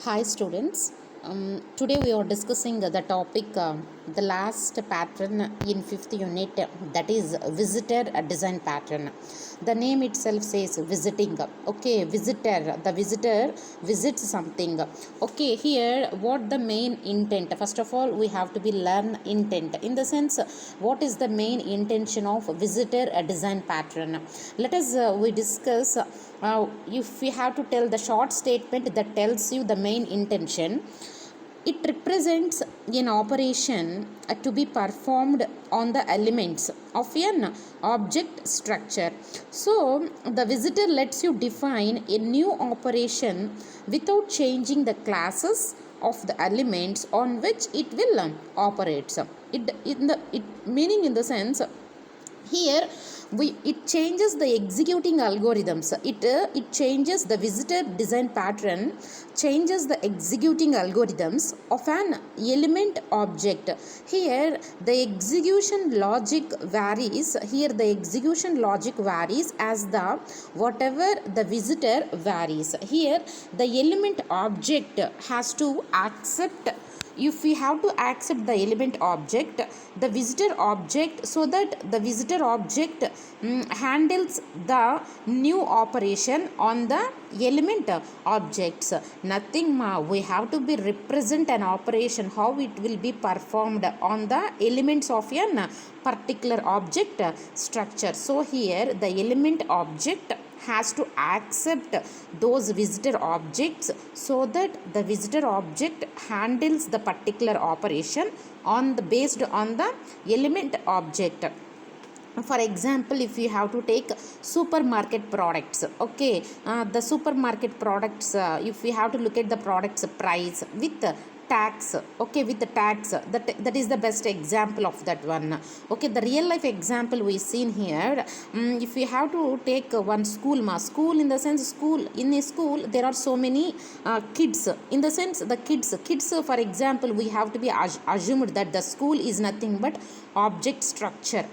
Hi students. Today we are discussing the topic the last pattern in 5th unit, that is visitor design pattern. The name itself says visiting. Okay, visitor. The visitor visits something. Okay, here what the main intent? First of all, we have to be learn intent. In the sense, what is the main intention of visitor design pattern? Let us we discuss. If we have to tell the short statement that tells you the main intention, it represents an operation to be performed on the elements of an object structure. So, the visitor lets you define a new operation without changing the classes of the elements on which it will operate. Meaning in the sense, here it changes the executing algorithms. It changes the visitor design pattern, changes the executing algorithms of an element object. Here the execution logic varies. Here the execution logic varies as the whatever the visitor varies. Here the element object has to accept. If we have to accept the element object, the visitor object, so that the visitor object handles the new operation on the element objects. Nothing we have to be represent an operation how it will be performed on the elements of a particular object structure. So here the element object has to accept those visitor objects, so that the visitor object handles the particular operation based on the element object. For example, if you have to take supermarket products, okay, the supermarket products, if we have to look at the products price with tax, okay, with the tax, that is the best example of that one. Okay, the real life example we seen here. If we have to take one school, in the sense, in a school there are so many kids. In the sense, the kids, for example, we have to be assumed that the school is nothing but object structure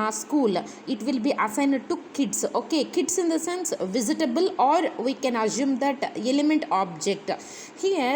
school. It will be assigned to kids. Okay, kids in the sense visitable, or we can assume that element object. Here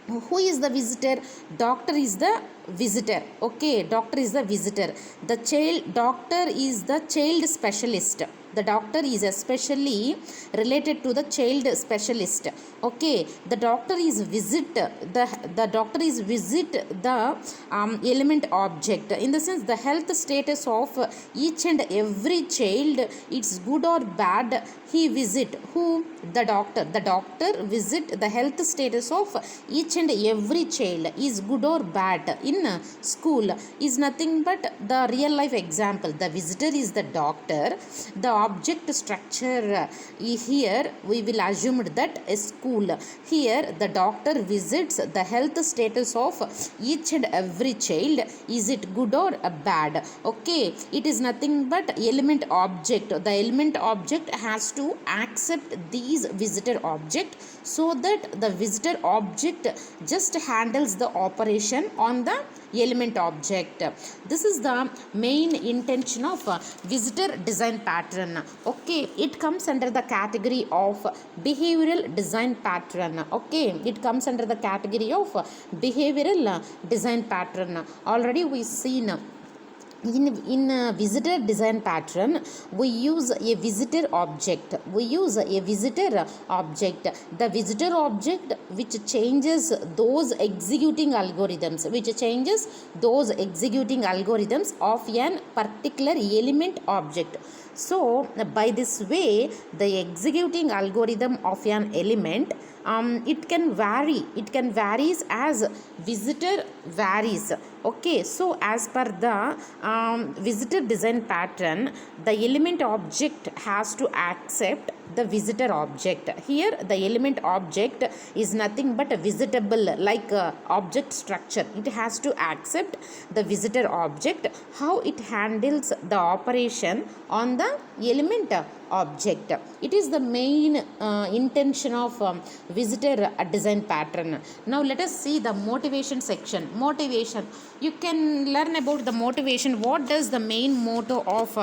who is the visitor? Doctor is the visitor. Okay, doctor is the visitor. Doctor is the child specialist. The doctor is especially related to the child specialist. Okay, the doctor is visit the doctor is visit the element object. In the sense, the health status of each and every child, it's good or bad, he visit who? The doctor visit the health status of each and every child, is good or bad in school, is nothing but the real life example. The visitor is the doctor. The object structure, here we will assume that a school. Here the doctor visits the health status of each and every child, is it good or bad? Okay, it is nothing but element object. The element object has to accept these visitor object, so that the visitor object just handles the operation on the element object. This is the main intention of visitor design pattern. Okay, it comes under the category of behavioral design pattern. Okay, it comes under the category of behavioral design pattern. Already we seen in a visitor design pattern, we use a visitor object. The visitor object which changes those executing algorithms of an particular element object. So by this way, the executing algorithm of an element, it can varies as visitor varies. Okay, so as per the visitor design pattern, the element object has to accept the visitor object. Here the element object is nothing but a visitable, like object structure. It has to accept the visitor object, how it handles the operation on the element object. It is the main intention of visitor design pattern. Now let us see the motivation section. Motivation, you can learn about the motivation. What does the main motto of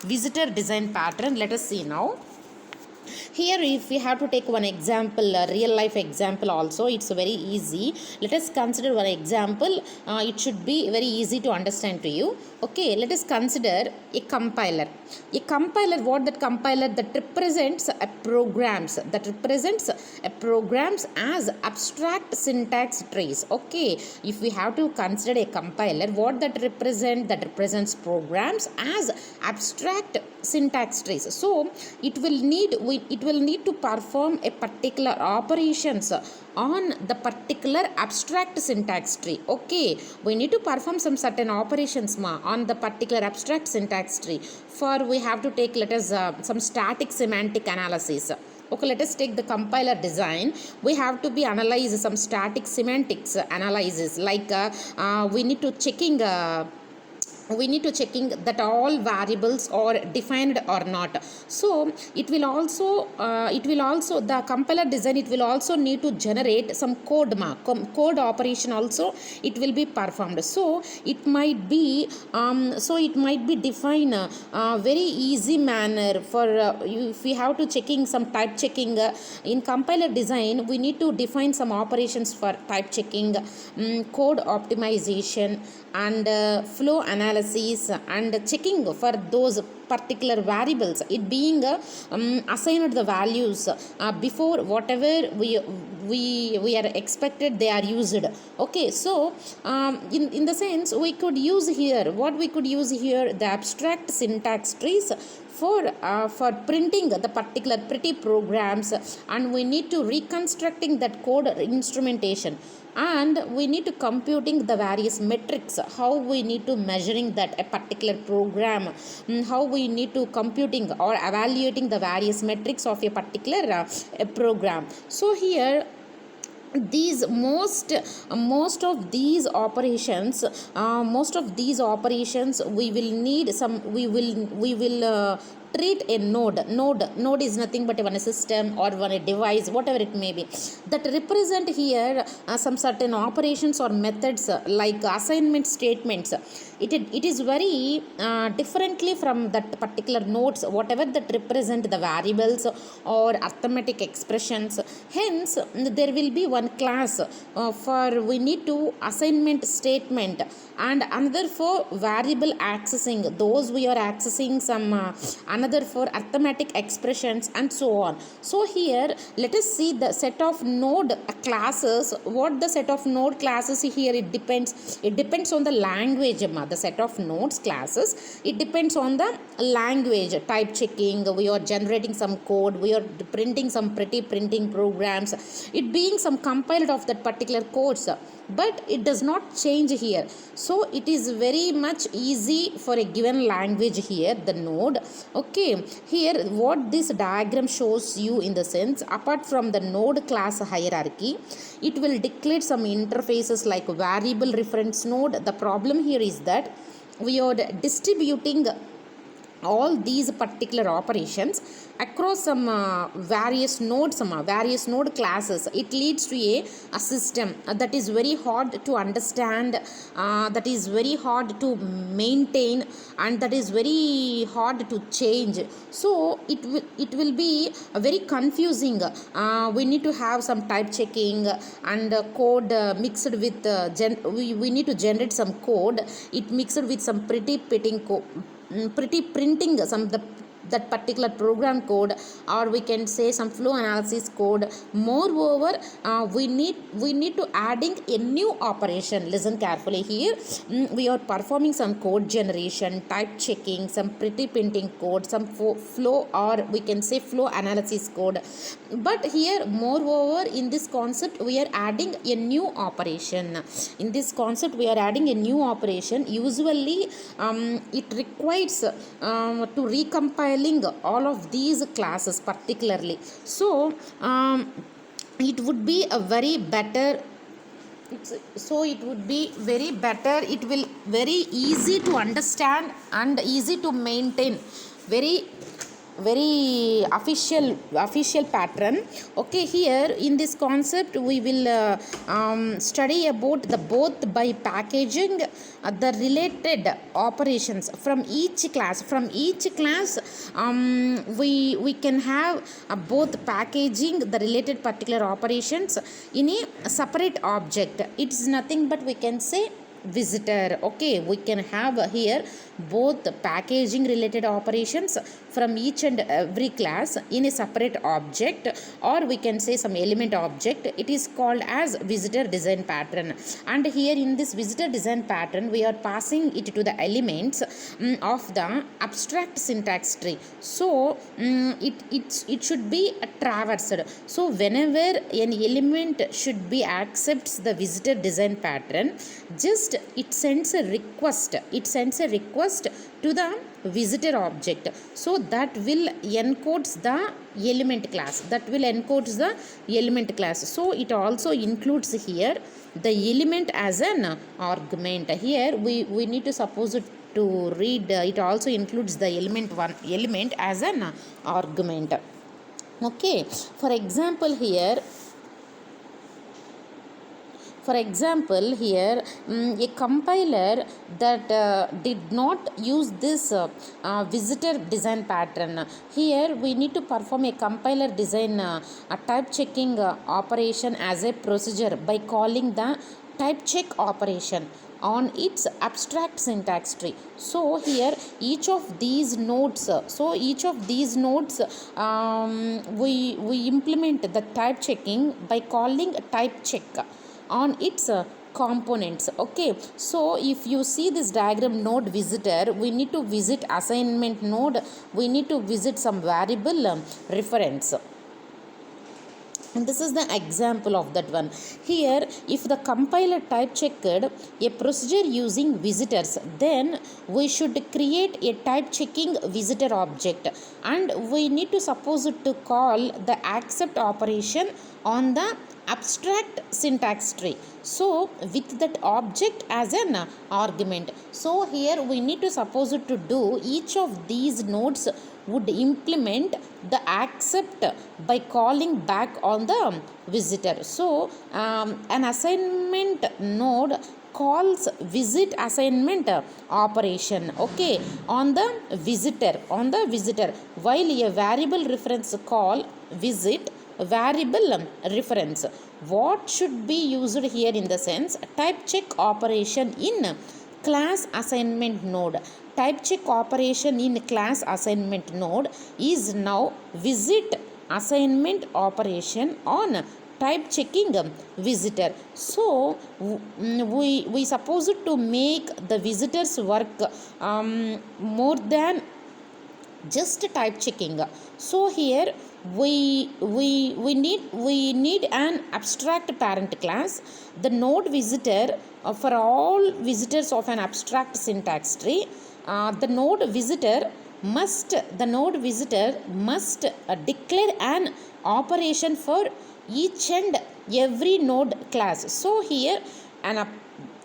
visitor design pattern? Let us see now. Here if we have to take one example, a real life example also, it's very easy. Let us consider one example. It should be very easy to understand to you. Okay, let us consider a compiler. A compiler, what that compiler, that represents a programs as abstract syntax trees. Okay, if we have to consider a compiler, what that represents programs as abstract syntax trees. So it will need to perform a particular operations on the particular abstract syntax tree. Okay, we need to perform some certain operations on the particular abstract syntax tree. For we have to take, let us some static semantic analysis. Okay, let us take the compiler design. We have to be analyze some static semantics analysis, like we need to checking that all variables are defined or not. So it will also the compiler design, it will also need to generate some code operation also, it will be performed. So it might be defined very easy manner for if we have to checking some type checking in compiler design. We need to define some operations for type checking, code optimization, and flow analysis, and checking for those particular variables, it being assigned the values before whatever we are expected they are used. Okay, so in the sense we could use here, the abstract syntax trees for printing the particular pretty programs, and we need to reconstructing that code instrumentation, and we need to computing the various metrics, how we need to measuring that a particular program, how we need to computing or evaluating the various metrics of a particular program. So here these most of these operations we will need some, we will treat a node is nothing but one system or one device, whatever it may be, that represent here some certain operations or methods like assignment statements. It is very differently from that particular nodes, whatever that represent the variables or arithmetic expressions. Hence there will be one class for we need to assignment statement, and another for variable accessing, those we are accessing some another for arithmetic expressions, and so on. So here let us see the set of node classes. What the set of node classes here, it depends on the language. The set of nodes classes, it depends on the language. Type checking, we are generating some code, we are printing some pretty printing programs, it being some compiled of that particular codes, but it does not change here. So it is very much easy for a given language here, the node. Okay, here what this diagram shows you, in the sense, apart from the node class hierarchy, it will declare some interfaces like variable reference node. The problem here is that we are distributing all these particular operations across some various node classes. It leads to a system that is very hard to understand, that is very hard to maintain, and that is very hard to change. So it will be very confusing. We need to have some type checking and code mixed with we need to generate some code, it mixed with some pretty printing some that particular program code, or we can say some flow analysis code. Moreover we need to adding a new operation. Listen carefully here. We are performing some code generation, type checking, some pretty printing code, some flow, or we can say flow analysis code. But here moreover in this concept we are adding a new operation. Usually it requires to recompile all of these classes particularly. So it would be a very better, it will very easy to understand and easy to maintain, very very official pattern. Okay, here in this concept we will study about the both by packaging the related operations from each class. We can have both packaging the related particular operations in a separate object. It's nothing but we can say visitor. Okay, we can have here both packaging related operations from each and every class in a separate object, or we can say some element object. It is called as visitor design pattern. And here in this visitor design pattern we are passing it to the elements of the abstract syntax tree. So it should be traversed. So whenever an element should be accepts the visitor design pattern, just it sends a request to the visitor object. So that will encodes the element class. So it also includes here the element as an argument. Here we need to suppose it to read it also includes the element as an argument. Okay, for example here a compiler that did not use this visitor design pattern. Here we need to perform a compiler design type checking operation as a procedure by calling the type check operation on its abstract syntax tree. So here each of these nodes we implement the type checking by calling type check on its components. Okay, so if you see this diagram, node visitor, we need to visit assignment node, we need to visit some variable reference. And this is the example of that one. Here if the compiler type checked a procedure using visitors, then we should create a type checking visitor object, and we need to suppose it to call the accept operation on the abstract syntax tree. So with that object as an argument. So here we need to suppose it to do each of these nodes would implement the accept by calling back on the visitor. So an assignment node calls visit assignment operation, okay, on the visitor while a variable reference call visit variable reference. What should be used here in the sense type check operation in class assignment node. Type check operation in class assignment node is now visit assignment operation on type checking visitor. So we suppose it to make the visitors work more than just type checking. So here we need an abstract parent class. The node visitor for all visitors of an abstract syntax tree, the node visitor must declare an operation for each and every node class. So here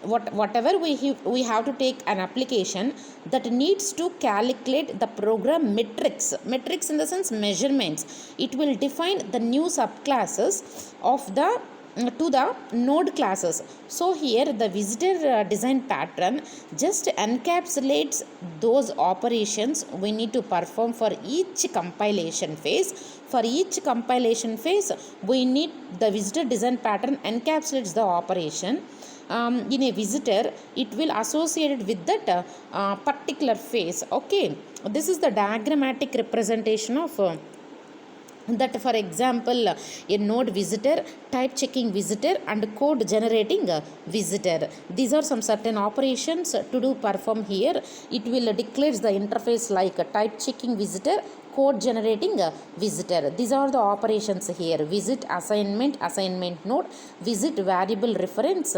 whatever we have to take an application that needs to calculate the program metrics in the sense measurements. It will define the new subclasses of the to the node classes. So here the visitor design pattern just encapsulates those operations we need to perform for each compilation phase. For each compilation phase we need the visitor design pattern encapsulates the operation in a visitor. It will associate with that particular phase. Okay, this is the diagrammatic representation of that. For example, a node visitor, type checking visitor, and code generating visitor. These are some certain operations to do perform here. It will declare the interface like type checking visitor, code generating visitor. These are the operations here: visit assignment node, visit variable reference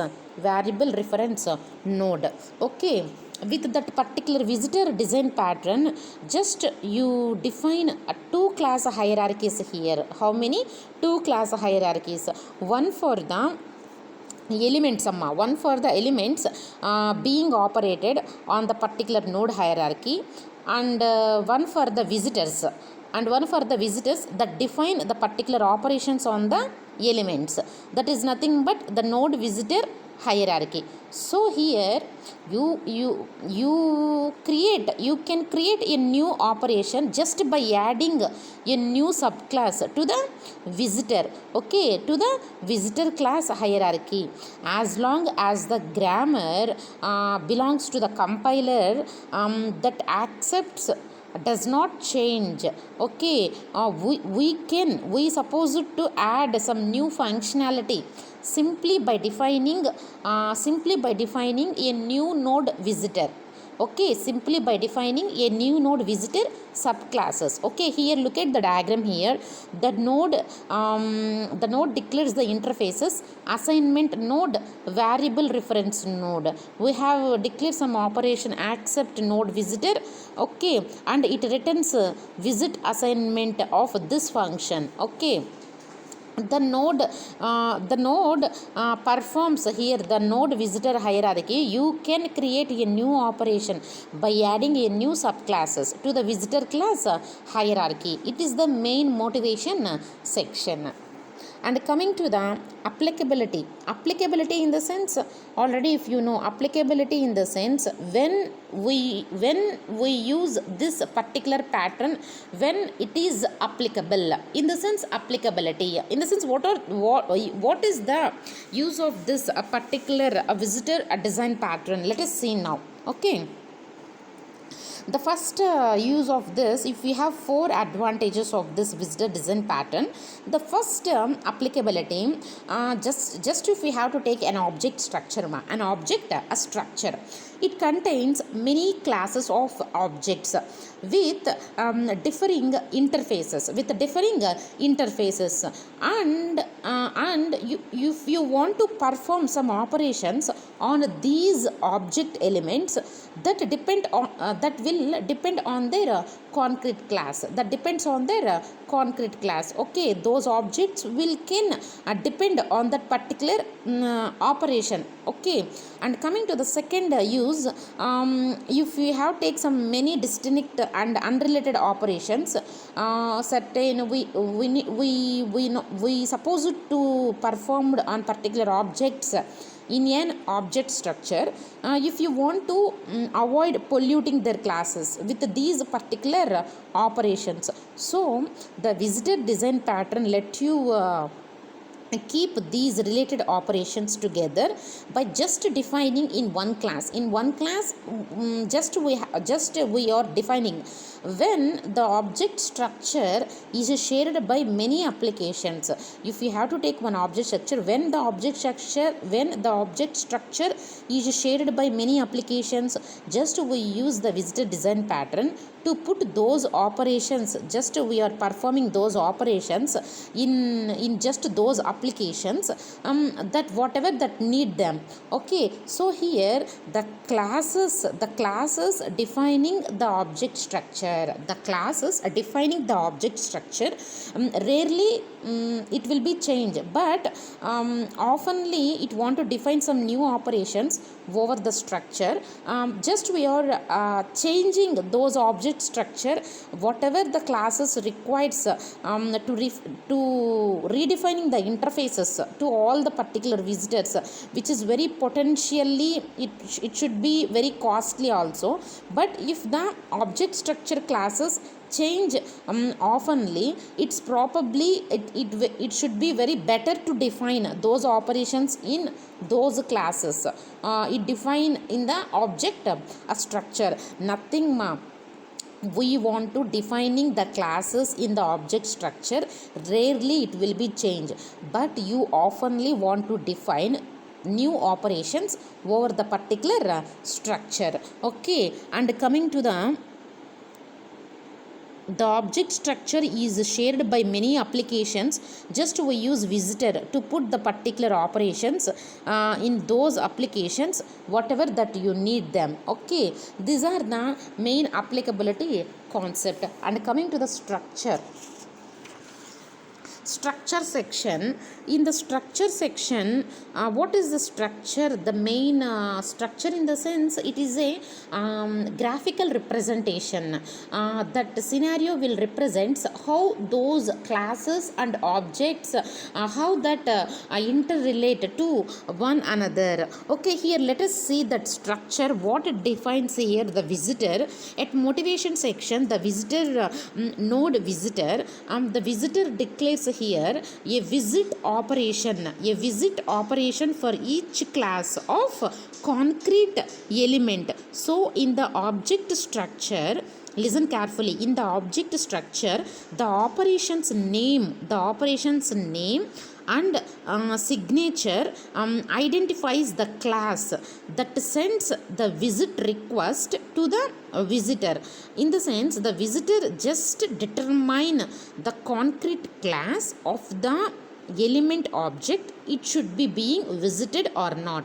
node. Okay, with that particular visitor design pattern, just you define two class hierarchies here. How many? Two class hierarchies. One for the elements, one for the elements being operated on the particular node hierarchy, and one for the visitors and one for the visitors that define the particular operations on the elements. That is nothing but the node visitor hierarchy. So here you can create a new operation just by adding a new subclass to the visitor, okay, to the visitor class hierarchy. As long as the grammar belongs to the compiler that accepts does not change, okay, we supposed to add some new functionality simply by defining a new node visitor, okay, simply by defining a new node visitor subclasses. Okay, here look at the diagram here. The node declares the interfaces, assignment node, variable reference node. We have declared some operation accept node visitor, okay, and it returns visit assignment of this function, okay. The node performs here the node visitor hierarchy. You can create a new operation by adding a new subclasses to the visitor class hierarchy. It is the main motivation section. And coming to the applicability in the sense, already if you know applicability in the sense, when we use this particular pattern, when it is applicable, in the sense applicability, in the sense what is the use of this particular visitor design pattern. Let us see now, okay. The first use of this, if we have four advantages of this visitor design pattern. The first applicability, just if we have to take an object structure, a structure, it contains many classes of objects with differing interfaces, and if you want to perform some operations on these object elements that will depend on their concrete class, okay, those objects can depend on that particular operation, okay. And coming to the second use, if we have take some many distinct and unrelated operations, certain we supposed to perform on particular objects in an object structure, if you want to avoid polluting their classes with these particular operations, so the visitor design pattern let you keep these related operations together by just defining in one class, we are defining when the object structure is shared by many applications. If you have to take one object structure, when the object structure is shared by many applications, just we use the visitor design pattern to put those operations, just we are performing those operations in just those applications that whatever that need them, okay. So here the classes defining the object structure, rarely it will be changed, but oftenly it want to define some new operations over the structure. Just we are changing those object structure, whatever the classes requires to redefining the interfaces to all the particular visitors, which is very potentially it should be very costly also. But if the object structure classes change oftenly, it's probably it should be very better to define those operations in those classes. It define in the object structure, nothing we want to defining the classes in the object structure, rarely it will be changed, but you oftenly want to define new operations over the particular structure, okay. And coming to the object structure is shared by many applications, just we use visitor to put the particular operations in those applications whatever that you need them, okay. These are the main applicability concept. And coming to the structure, Structure section. In the structure section, what is the structure? The main structure, in the sense it is a graphical representation. That scenario will represent how those classes and objects, how that interrelate to one another. Okay, here let us see that structure, what it defines here. The visitor at motivation section, the visitor node visitor, the visitor declares here a visit operation for each class of concrete element. So in the object structure, listen carefully, in the object structure, the operation's name and signature identifies the class that sends the visit request to the visitor. In the sense, the visitor just determine the concrete class of the element object it should be being visited or not.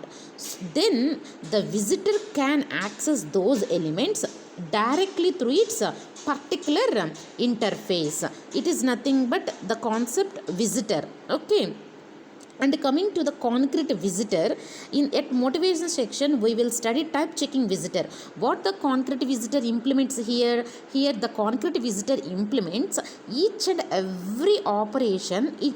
Then the visitor can access those elements directly through its particular interface. It is nothing but the concept visitor. Okay. And coming to the concrete visitor, in at motivation section we will study type checking visitor. What the concrete visitor implements here? Here the concrete visitor implements each and every operation. It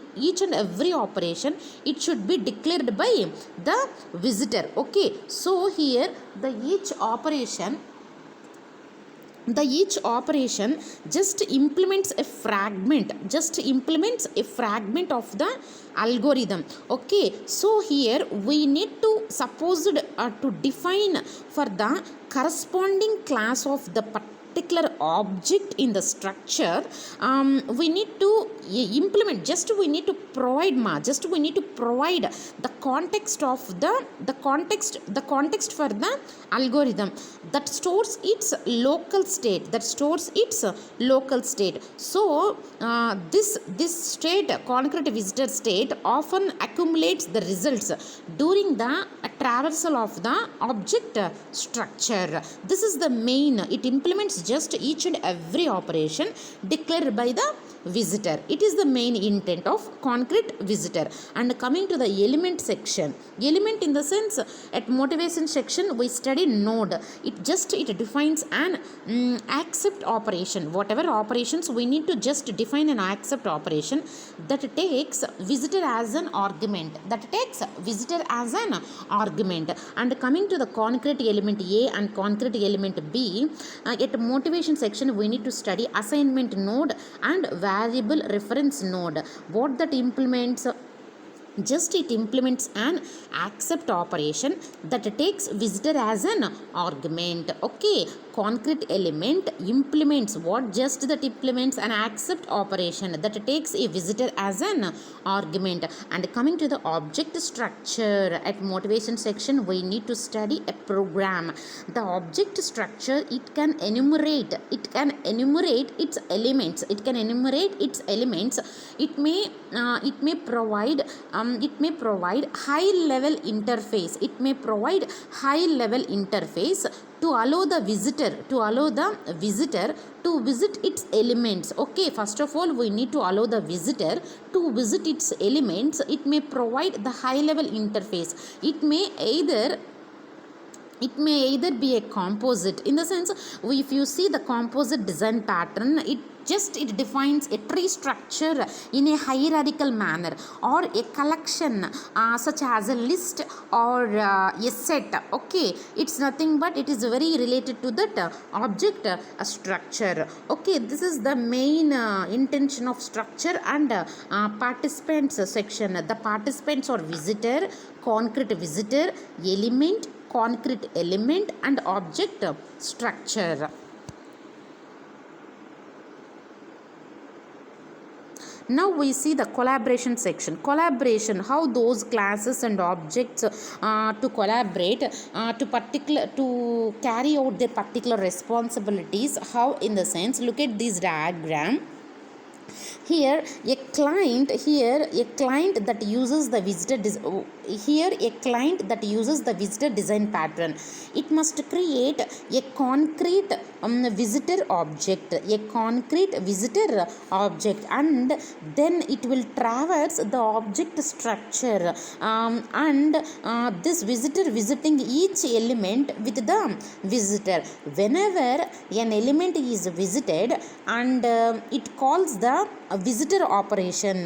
should be declared by the visitor. Okay, so here each operation just implements a fragment of the algorithm. Okay, so here we need to to define for the corresponding class of the particular object in the structure. We need to implement, we need to provide the context of the context for the algorithm that stores its local state. So this state, concrete visitor state, often accumulates the results during the traversal of the object structure. This is the main, it implements just each and every operation declared by the visitor. It is the main intent of concrete visitor. And coming to the element section, element in the sense at motivation section we study node. It defines an accept operation. Whatever operations we need to just define an accept operation that takes visitor as an argument. And coming to the concrete element A and concrete element B, at motivation section we need to study assignment node and variable reference node. What that implements? It implements an accept operation that takes visitor as an argument. Okay, concrete element implements an accept operation that takes a visitor as an argument. And coming to the object structure, at motivation section we need to study a program. The object structure, it can enumerate its elements. It may provide high level interface to allow the visitor to visit its elements. Okay, first of all we need to allow the visitor to visit its elements. It may provide the high level interface. It may either be a composite, in the sense, if you see the composite design pattern, it defines a tree structure in a hierarchical manner, or a collection such as a list or a set. Okay, it's nothing but it is very related to that object structure. Okay, this is the main intention of structure and participants section. The participants are visitor, concrete visitor, element, concrete element, and object structure. Now we see the collaboration section. Collaboration, how those classes and objects to collaborate to carry out their particular responsibilities. How, in the sense, look at this diagram. Here a client that uses the visitor design pattern, it must create a concrete visitor object, and then it will traverse the object structure, and this visitor visiting each element with the visitor. Whenever an element is visited, and it calls the visitor operation,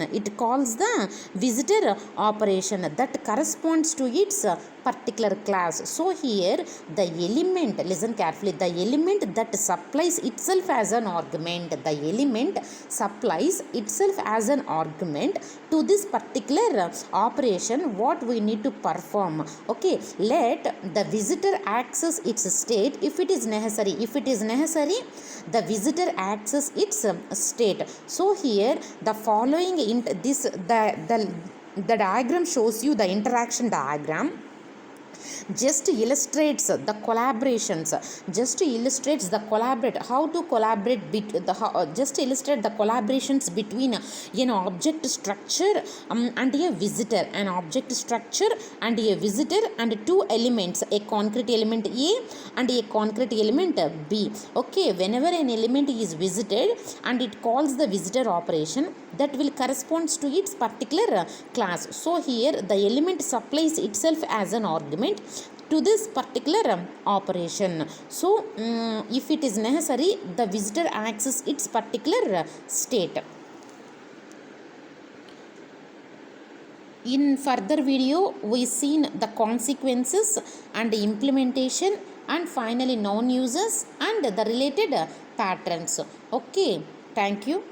that corresponds to its particular class. So here the element, listen carefully, the element that supplies itself as an argument, to this particular operation what we need to perform. Okay, let the visitor access its state if it is necessary. The visitor access its state. So here the following the diagram shows you the interaction diagram, just illustrates the collaborations, how to collaborate just illustrate the collaborations between an object structure and a visitor, and two elements, a concrete element A and a concrete element B. Okay, whenever an element is visited and it calls the visitor operation, that will corresponds to its particular class. So here the element supplies itself as an argument to this particular operation. So if it is necessary, the visitor access its particular state. In further video we seen the consequences and implementation, and finally known uses and the related patterns. Okay, thank you.